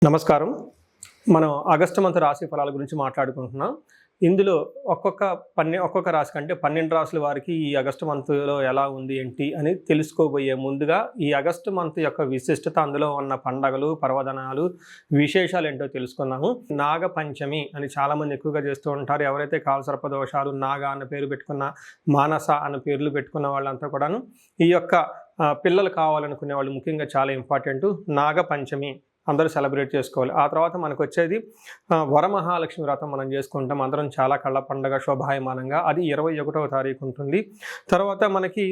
నమస్కారం. మనం August month రాశి ఫలాల గురించి మాట్లాడుకుంటున్నాం. ఇందులో ఒక్కొక్క రాశి కంటే 12 రాశుల వారికి ఈ ఆగస్టు మంత్లో ఎలా ఉంది ఏంటి అని తెలుసుకోబోయే ముందుగా ఈ ఆగస్టు మంత్ యొక్క విశిష్టత, అందులో ఉన్న పండగలు, పర్వదినాలు, విశేషాలు ఏంటో తెలుసుకున్నాము. నాగ పంచమి అని చాలామంది ఎక్కువగా చేస్తూ ఉంటారు. ఎవరైతే కాలసర్ప దోషాలు, నాగ అన్న పేరు పెట్టుకున్న, మానస అన్న పేర్లు పెట్టుకున్న వాళ్ళంతా కూడాను ఈ యొక్క పిల్లలు కావాలనుకునే వాళ్ళు ముఖ్యంగా చాలా ఇంపార్టెంట్. నాగ పంచమి అందరూ సెలబ్రేట్ చేసుకోవాలి. ఆ తర్వాత మనకు వచ్చేది వరమహాలక్ష్మి వ్రతం మనం చేసుకుంటాం. అందరం చాలా కళ్ళ పండగ శోభాయమానంగా. అది 21వ తారీఖు ఉంటుంది. తర్వాత మనకి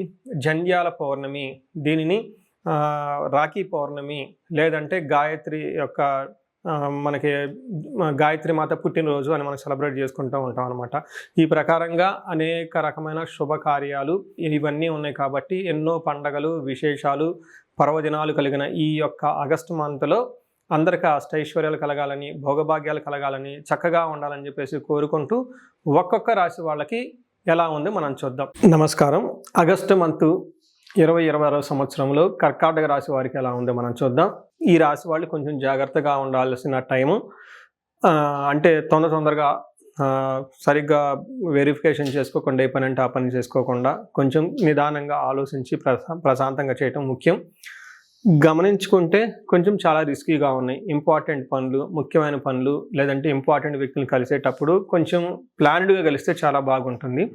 జంధ్యాల పౌర్ణమి, దీనిని రాఖీ పౌర్ణమి, లేదంటే గాయత్రి యొక్క మనకి గాయత్రి మాత పుట్టినరోజు అని మనం సెలబ్రేట్ చేసుకుంటూ ఉంటాం అనమాట. ఈ ప్రకారంగా అనేక రకమైన శుభకార్యాలు ఇవన్నీ ఉన్నాయి కాబట్టి ఎన్నో పండగలు, విశేషాలు, పర్వదినాలు కలిగిన ఈ యొక్క ఆగస్టు మంత్లో అందరికీ అష్టైశ్వర్యాలు కలగాలని, భోగభాగ్యాలు కలగాలని, చక్కగా ఉండాలని చెప్పేసి కోరుకుంటూ ఒక్కొక్క రాశి వాళ్ళకి ఎలా ఉంది మనం చూద్దాం. నమస్కారం. ఆగస్టు మంత్ 2026 సంవత్సరంలో కర్కాటక రాశి వారికి ఎలా ఉంది మనం చూద్దాం. ఈ రాశి వాళ్ళు కొంచెం జాగ్రత్తగా ఉండాల్సిన టైము. అంటే తొందరగా సరిగ్గా వెరిఫికేషన్ చేసుకోకుండా ఏ పని అంటే ఆ పని చేసుకోకుండా కొంచెం నిదానంగా ఆలోచించి ప్రశాంతంగా చేయటం ముఖ్యం. గమనించుకుంటే కొంచెం చాలా రిస్కీగా ఉన్నాయి. ఇంపార్టెంట్ పనులు, ముఖ్యమైన పనులు, లేదంటే ఇంపార్టెంట్ వ్యక్తులు కలిసేటప్పుడు కొంచెం ప్లాన్డ్గా కలిస్తే చాలా బాగుంటుంది.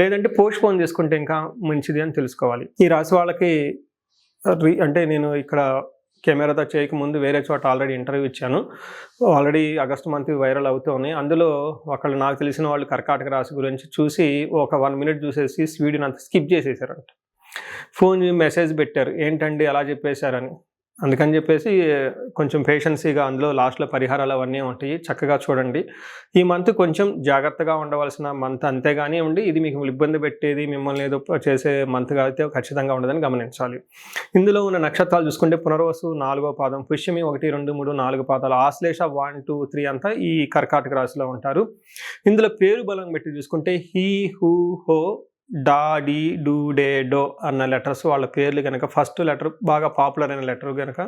లేదంటే పోస్ట్పోన్ చేసుకుంటే ఇంకా మంచిది అని తెలుసుకోవాలి. ఈ రాశి వాళ్ళకి అంటే నేను ఇక్కడ కెమెరాతో చేయకముందు వేరే చోట ఆల్రెడీ ఇంటర్వ్యూ ఇచ్చాను. ఆల్రెడీ ఆగస్టు మంత్ వైరల్ అవుతూ ఉన్నాయి. అందులో ఒకళ్ళు నాకు తెలిసిన వాళ్ళు కర్కాటక రాశి గురించి చూసి ఒక 1 మినిట్ చూసేసి వీడియోని అంతా స్కిప్ చేసేసారంట. ఫోన్ మెసేజ్ పెట్టారు, ఏంటండి అలా చెప్పేశారని. అందుకని చెప్పేసి కొంచెం పేషెన్సీగా అందులో లాస్ట్లో పరిహారాలు అవన్నీ ఉంటాయి, చక్కగా చూడండి. ఈ మంత్ కొంచెం జాగ్రత్తగా ఉండవలసిన మంత్, అంతేగాని ఉండి ఇది మీకు ఇబ్బంది పెట్టేది, మిమ్మల్ని ఏదో చేసే మంత్గా అయితే ఖచ్చితంగా ఉండదని గమనించాలి. ఇందులో ఉన్న నక్షత్రాలు చూసుకుంటే పునర్వసు 4వ పాదం, పుష్యమి 1, 2, 3, 4 పాదాలు, ఆశ్లేష 1, 2, 3 అంతా ఈ కర్కాటక రాశిలో ఉంటారు. ఇందులో పేరు బలం పెట్టి చూసుకుంటే హీ, హూ, హో, డా, డి, డు, డే, డో అన్న లెటర్స్ వాళ్ళ పేర్లు కనుక ఫస్ట్ లెటర్ బాగా పాపులర్ అయిన లెటర్ కనుక,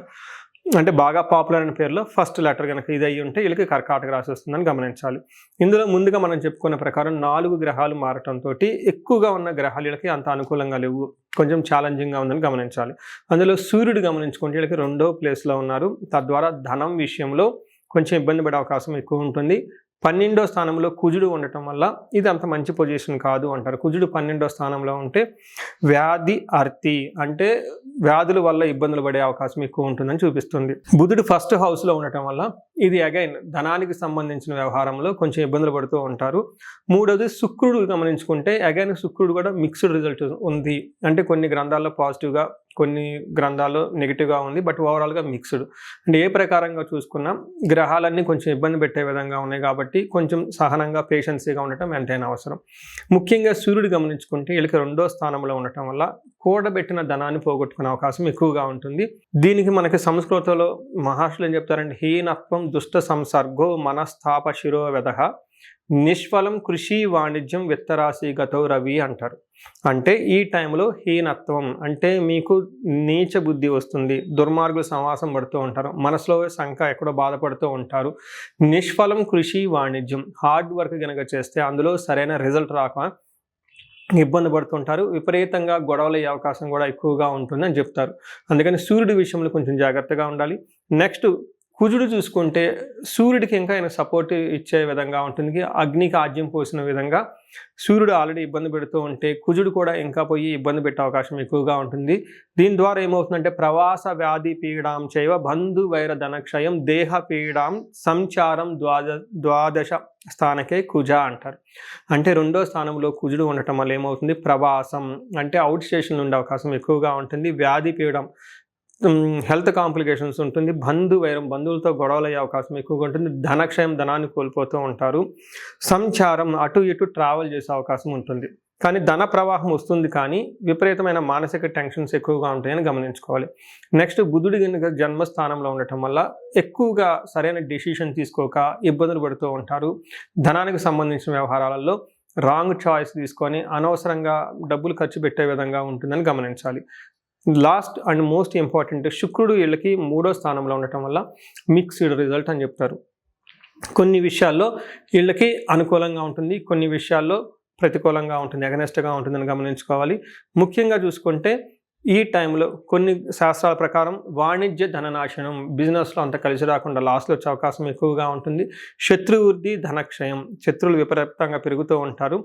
అంటే బాగా పాపులర్ అయిన పేర్లో ఫస్ట్ లెటర్ కనుక ఇది అయ్యి ఉంటే వీళ్ళకి కర్కాటక రాశి వస్తుందని గమనించాలి. ఇందులో ముందుగా మనం చెప్పుకున్న ప్రకారం 4 గ్రహాలు మారటంతో ఎక్కువగా ఉన్న గ్రహాలు వీళ్ళకి అంత అనుకూలంగా లేవు, కొంచెం ఛాలెంజింగ్గా ఉందని గమనించాలి. అందులో సూర్యుడు గమనించుకుంటే వీళ్ళకి 2వ ప్లేస్లో ఉన్నారు. తద్వారా ధనం విషయంలో కొంచెం ఇబ్బంది పడే అవకాశం ఎక్కువ ఉంటుంది. 12వ స్థానంలో కుజుడు ఉండటం వల్ల ఇది అంత మంచి పొజిషన్ కాదు అంటారు. కుజుడు 12వ స్థానంలో ఉంటే వ్యాధి అర్తి, అంటే వ్యాధుల వల్ల ఇబ్బందులు పడే అవకాశం ఎక్కువ ఉంటుందని చూపిస్తుంది. బుధుడు ఫస్ట్ హౌస్లో ఉండటం వల్ల ఇది అగైన్ ధనానికి సంబంధించిన వ్యవహారంలో కొంచెం ఇబ్బందులు పడుతూ ఉంటారు. 3వది శుక్రుడు గమనించుకుంటే అగైన్ శుక్రుడు కూడా మిక్స్డ్ రిజల్ట్ ఉంది. అంటే కొన్ని గ్రంథాల్లో పాజిటివ్గా, కొన్ని గ్రంథాల్లో నెగిటివ్గా ఉంది. బట్ ఓవరాల్గా మిక్స్డ్. అంటే ఏ ప్రకారంగా చూసుకున్నా గ్రహాలన్నీ కొంచెం ఇబ్బంది పెట్టే విధంగా ఉన్నాయి కాబట్టి కొంచెం సహనంగా, పేషెన్సీగా ఉండటం ఎంతైనా అవసరం. ముఖ్యంగా సూర్యుడు గమనించుకుంటే వీళ్ళకి 2వ స్థానంలో ఉండటం వల్ల కూడబెట్టిన ధనాన్ని పోగొట్టుకునే అవకాశం ఎక్కువగా ఉంటుంది. దీనికి మనకి సంస్కృతంలో మహర్షులు ఏం చెప్తారంటే హీనత్వం దుష్ట సంసర్గో మనస్థాప శిరోవెదః నిష్ఫలం కృషి వాణిజ్యం విత్తరాశి గతో రవి అంటారు. అంటే ఈ టైంలో హీనత్వం అంటే మీకు నీచ బుద్ధి వస్తుంది, దుర్మార్గుల సమాసం పడుతూ ఉంటారు, మనసులో శంక ఎక్కడో బాధపడుతూ ఉంటారు. నిష్ఫలం కృషి వాణిజ్యం, హార్డ్ వర్క్ కనుక చేస్తే అందులో సరైన రిజల్ట్ రాక ఇబ్బంది పడుతుంటారు. విపరీతంగా గొడవలు అయ్యే అవకాశం కూడా ఎక్కువగా ఉంటుందని చెప్తారు. అందుకని సూర్యుడి విషయంలో కొంచెం జాగ్రత్తగా ఉండాలి. నెక్స్ట్ కుజుడు చూసుకుంటే సూర్యుడికి ఇంకా ఆయన సపోర్ట్ ఇచ్చే విధంగా ఉంటుంది. అగ్నికి ఆజ్యం పోసిన విధంగా సూర్యుడు ఆల్రెడీ ఇబ్బంది పెడుతూ ఉంటే కుజుడు కూడా ఇంకా పోయి ఇబ్బంది పెట్టే అవకాశం ఎక్కువగా ఉంటుంది. దీని ద్వారా ఏమవుతుందంటే ప్రవాస వ్యాధి పీడాం చైవ బంధు వైర ధనక్షయం దేహ పీడాం సంచారం ద్వాదశ స్థానకే కుజ అంటారు. అంటే 2వ స్థానంలో కుజుడు ఉండటం వల్ల ఏమవుతుంది, ప్రవాసం అంటే అవుట్ స్టేషన్ ఉండే అవకాశం ఎక్కువగా ఉంటుంది. వ్యాధి పీడం, హెల్త్ కాంప్లికేషన్స్ ఉంటుంది. బంధువైరం, బంధువులతో గొడవలు అయ్యే అవకాశం ఎక్కువగా ఉంటుంది. ధనక్షయం, ధనాన్ని కోల్పోతూ ఉంటారు. సంచారం, అటు ఇటు ట్రావెల్ చేసే అవకాశం ఉంటుంది. కానీ ధన ప్రవాహం వస్తుంది, కానీ విపరీతమైన మానసిక టెన్షన్స్ ఎక్కువగా ఉంటాయని గమనించుకోవాలి. నెక్స్ట్ బుధుడి కనుక జన్మస్థానంలో ఉండటం వల్ల ఎక్కువగా సరైన డెసిషన్ తీసుకోక ఇబ్బందులు పడుతూ ఉంటారు. ధనానికి సంబంధించిన వ్యవహారాలలో రాంగ్ చాయిస్ తీసుకొని అనవసరంగా డబ్బులు ఖర్చు పెట్టే విధంగా ఉంటుందని గమనించాలి. లాస్ట్ అండ్ మోస్ట్ ఇంపార్టెంట్, శుక్రుడు వీళ్ళకి 3వ స్థానంలో ఉండటం వల్ల మిక్స్డ్ రిజల్ట్ అని చెప్తారు. కొన్ని విషయాల్లో వీళ్ళకి అనుకూలంగా ఉంటుంది, కొన్ని విషయాల్లో ప్రతికూలంగా ఉంటుంది, అగనెస్ట్గా ఉంటుందని గమనించుకోవాలి. ముఖ్యంగా చూసుకుంటే ఈ టైంలో కొన్ని శాస్త్రాల ప్రకారం వాణిజ్య ధననాశనం, బిజినెస్లో అంత కలిసి రాకుండా లాస్లో వచ్చే అవకాశం ఎక్కువగా ఉంటుంది. శత్రువృద్ధి, ధనక్షయం, శత్రువులు విపరీతంగా పెరుగుతూ ఉంటారు.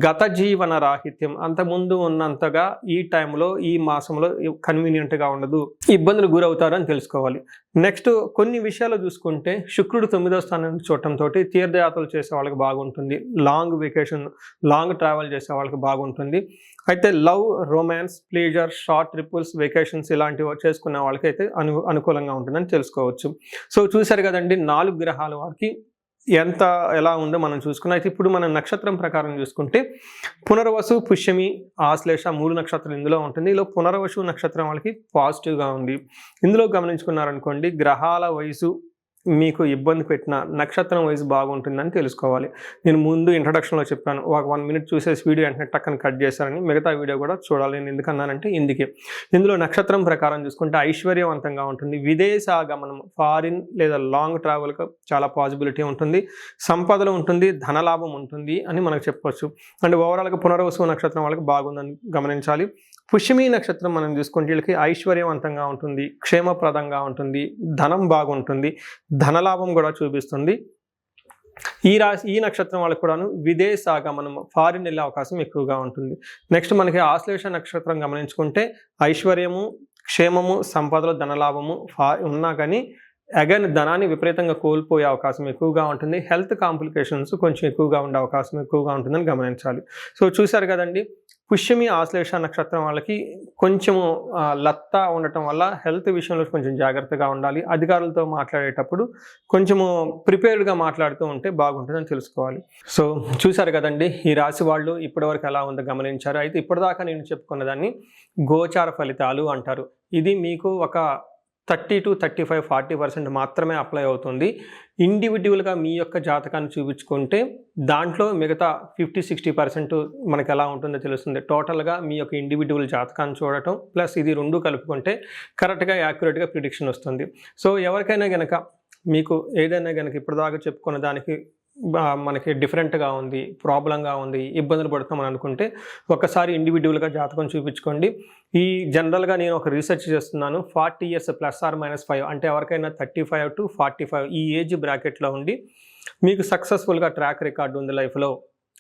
గత జీవన రాహిత్యం, అంతకుముందు ఉన్నంతగా ఈ టైంలో ఈ మాసంలో కన్వీనియంట్గా ఉండదు, ఇబ్బందులు గురవుతారు అని తెలుసుకోవాలి. నెక్స్ట్ కొన్ని విషయాలు చూసుకుంటే శుక్రుడు 9వ స్థానాన్ని చూడటంతో తీర్థయాత్రలు చేసే వాళ్ళకి బాగుంటుంది, లాంగ్ వెకేషన్, లాంగ్ ట్రావెల్ చేసే వాళ్ళకి బాగుంటుంది. అయితే love, romance, pleasure, short triples, vacations ఇలాంటివి చేసుకునే వాళ్ళకైతే అనుకూలంగా ఉంటుందని తెలుసుకోవచ్చు. సో చూశారు కదండి 4 గ్రహాల వారికి ఎలా ఉందో మనం చూసుకున్నాం. అయితే ఇప్పుడు మనం నక్షత్రం ప్రకారం చూసుకుంటే పునర్వసు, పుష్యమి, ఆశ్లేష 3 నక్షత్రాలు ఇందులో ఉంటుంది. ఇందులో పునర్వసు నక్షత్రం వాళ్ళకి పాజిటివ్గా ఉంది. ఇందులో గమనించుకున్నారనుకోండి, గ్రహాల వయసు మీకు ఇబ్బంది పెట్టిన నక్షత్రం వయసు బాగుంటుందని తెలుసుకోవాలి. నేను ముందు ఇంట్రడక్షన్లో చెప్పాను, ఒక 1 మినిట్ చూసేసి వీడియో వెంటనే టక్కని కట్ చేశారని. మిగతా వీడియో కూడా చూడాలి. నేను ఎందుకన్నానంటే ఇందుకే. ఇందులో నక్షత్రం ప్రకారం చూసుకుంటే ఐశ్వర్యవంతంగా ఉంటుంది, విదేశాగమనం, ఫారిన్ లేదా లాంగ్ ట్రావెల్కి చాలా పాసిబిలిటీ ఉంటుంది, సంపదలు ఉంటుంది, ధనలాభం ఉంటుంది అని మనకు చెప్పవచ్చు. అండ్ ఓవరాల్గా పునర్వసు నక్షత్రం వాళ్ళకి బాగుందని గమనించాలి. పుష్యమి నక్షత్రం మనం చూసుకుంటే వీళ్ళకి ఐశ్వర్యవంతంగా ఉంటుంది, క్షేమప్రదంగా ఉంటుంది, ధనం బాగుంటుంది, ధనలాభం కూడా చూపిస్తుంది. ఈ నక్షత్రం వాళ్ళకి కూడాను విదేశాగమనం, ఫారిన్ వెళ్ళే అవకాశం ఎక్కువగా ఉంటుంది. నెక్స్ట్ మనకి ఆశ్లేష నక్షత్రం గమనించుకుంటే ఐశ్వర్యము, క్షేమము, సంపదలు, ధనలాభము ఉన్నా కానీ అగైన్ ధనాన్ని విపరీతంగా కోల్పోయే అవకాశం ఎక్కువగా ఉంటుంది. హెల్త్ కాంప్లికేషన్స్ కొంచెం ఎక్కువగా ఉండే అవకాశం ఎక్కువగా ఉంటుందని గమనించాలి. సో చూశారు కదండి, పుష్యమి, ఆశ్లేష నక్షత్రం వాళ్ళకి కొంచెము లత్తా ఉండటం వల్ల హెల్త్ విషయంలో కొంచెం జాగ్రత్తగా ఉండాలి. అధికారులతో మాట్లాడేటప్పుడు కొంచెము ప్రిపేర్డ్గా మాట్లాడుతూ ఉంటే బాగుంటుందని తెలుసుకోవాలి. సో చూశారు కదండి, ఈ రాశి వాళ్ళు ఇప్పటివరకు ఎలా ఉందో గమనించారు. అయితే ఇప్పటిదాకా నేను చెప్పుకున్న దాన్ని గోచార ఫలితాలు అంటారు. ఇది మీకు ఒక 30 to 35, 40% మాత్రమే అప్లై అవుతుంది. ఇండివిజువల్గా మీ యొక్క జాతకాన్ని చూపించుకుంటే దాంట్లో మిగతా 50-60% మనకు ఎలా ఉంటుందో తెలుస్తుంది. టోటల్గా మీ యొక్క ఇండివిజువల్ జాతకాన్ని చూడటం ప్లస్ ఇది 2 కలుపుకుంటే కరెక్ట్గా యాక్యురేట్గా ప్రిడిక్షన్ వస్తుంది. సో ఎవరికైనా కనుక మీకు ఏదైనా కనుక ఇప్పటిదాకా చెప్పుకున్న దానికి మనకి డిఫరెంట్గా ఉంది, ప్రాబ్లంగా ఉంది, ఇబ్బందులు పడుతున్నామని అనుకుంటే ఒక్కసారి ఇండివిజువల్గా జాతకం చూపించుకోండి. ఈ జనరల్గా నేను ఒక రీసెర్చ్ చేస్తున్నాను, 40 years +or-5 అంటే ఎవరికైనా 35 to 45 ఈ ఏజ్ బ్రాకెట్లో ఉండి మీకు సక్సెస్ఫుల్గా ట్రాక్ రికార్డు ఉంది లైఫ్లో,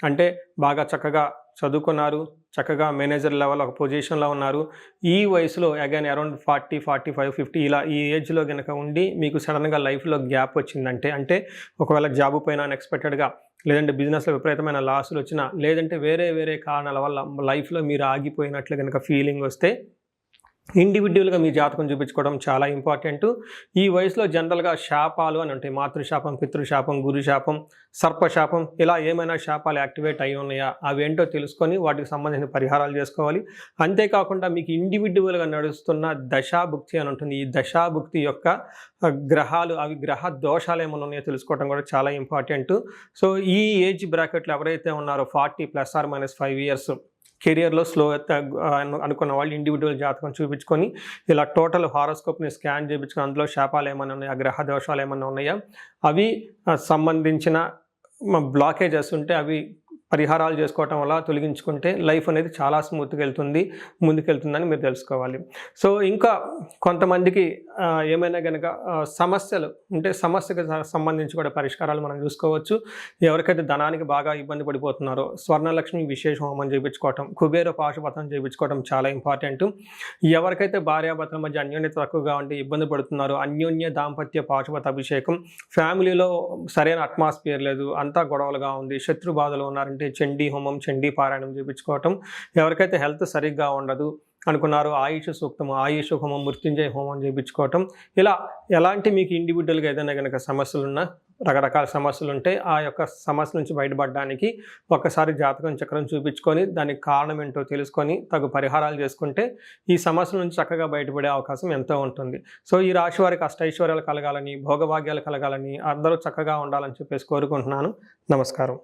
అంటే బాగా చక్కగా చదువుకున్నారు, చక్కగా మేనేజర్ లెవెల్ ఒక పొజిషన్లో ఉన్నారు, ఈ వయసులో అగైన్ అరౌండ్ 40, 45, 50 ఇలా ఈ ఏజ్లో కనుక ఉండి మీకు సడన్గా లైఫ్లో గ్యాప్ వచ్చిందంటే, అంటే ఒకవేళ జాబ్ పైన అన్ఎక్స్పెక్టెడ్గా, లేదంటే బిజినెస్లో విపరీతమైన లాసులు వచ్చినా, లేదంటే వేరే కారణాల వల్ల లైఫ్లో మీరు ఆగిపోయినట్లు కనుక ఫీలింగ్ వస్తే ఇండివిజువల్గా మీ జాతకం చూపించుకోవడం చాలా ఇంపార్టెంట్. ఈ వయసులో జనరల్గా శాపాలు అని ఉంటాయి, మాతృశాపం, పితృశాపం, గురుశాపం, సర్పశాపం, ఇలా ఏమైనా శాపాలు యాక్టివేట్ అయి ఉన్నాయా అవేంటో తెలుసుకొని వాటికి సంబంధించిన పరిహారాలు చేసుకోవాలి. అంతేకాకుండా మీకు ఇండివిజువల్గా నడుస్తున్న దశాభుక్తి అని ఉంటుంది, ఈ దశాభుక్తి యొక్క గ్రహాలు, అవి గ్రహ దోషాలు ఏమైనా ఉన్నాయో తెలుసుకోవడం కూడా చాలా ఇంపార్టెంట్. సో ఈ ఏజ్ బ్రాకెట్లో ఎవరైతే ఉన్నారో 40 +or-5 years కెరియర్లో స్లో అనుకున్న వాళ్ళు ఇండివిజువల్ జాతకం చూపించుకొని ఇలా టోటల్ హారోస్కోప్ని స్కాన్ చేయించుకొని అందులో శాపాలు ఏమైనా ఉన్నాయా, గ్రహ దోషాలు ఏమైనా ఉన్నాయా, అవి సంబంధించిన బ్లాకేజెస్ ఉంటే అవి పరిహారాలు చేసుకోవటం వల్ల తొలగించుకుంటే లైఫ్ అనేది చాలా స్మూత్గా ముందుకెళ్తుందని మీరు తెలుసుకోవాలి. సో ఇంకా కొంతమందికి ఏమైనా కనుక సమస్యలు ఉంటే సమస్యకు సంబంధించి కూడా పరిష్కారాలు మనం చూసుకోవచ్చు. ఎవరికైతే ధనానికి బాగా ఇబ్బంది పడిపోతున్నారో స్వర్ణలక్ష్మి విశేష హోమం చేయించుకోవటం, కుబేర పాశుపతం చేయించుకోవటం చాలా ఇంపార్టెంట్. ఎవరికైతే భార్యాభర్తల మధ్య అన్యోన్యత తక్కువగా ఉండి ఇబ్బంది పడుతున్నారో అన్యోన్య దాంపత్య పాశుపత అభిషేకం, ఫ్యామిలీలో సరైన అట్మాస్ఫియర్ లేదు, అంతా గొడవలుగా ఉంది, శత్రు బాధలు ఉన్నారంటే చండీ హోమం, చండీ పారాయణం చేయించుకోవటం, ఎవరికైతే హెల్త్ సరిగ్గా ఉండదు అనుకున్నారో ఆయుష్ సూక్తము, ఆయుష్ హోమం, మృత్యుంజయ హోమం చేయించుకోవటం, ఇలా ఎలాంటి మీకు ఇండివిజువల్గా ఏదైనా కనుక సమస్యలున్నా, రకరకాల సమస్యలు ఉంటే ఆ యొక్క సమస్య నుంచి బయటపడడానికి ఒక్కసారి జాతకం చక్రం చూపించుకొని దానికి కారణం ఏంటో తెలుసుకొని తగు పరిహారాలు చేసుకుంటే ఈ సమస్యల నుంచి చక్కగా బయటపడే అవకాశం ఎంతో ఉంటుంది. సో ఈ రాశి వారికి అష్టైశ్వర్యాలు కలగాలని, భోగభాగ్యాలు కలగాలని, అందరూ చక్కగా ఉండాలని చెప్పేసి కోరుకుంటున్నాను. నమస్కారం.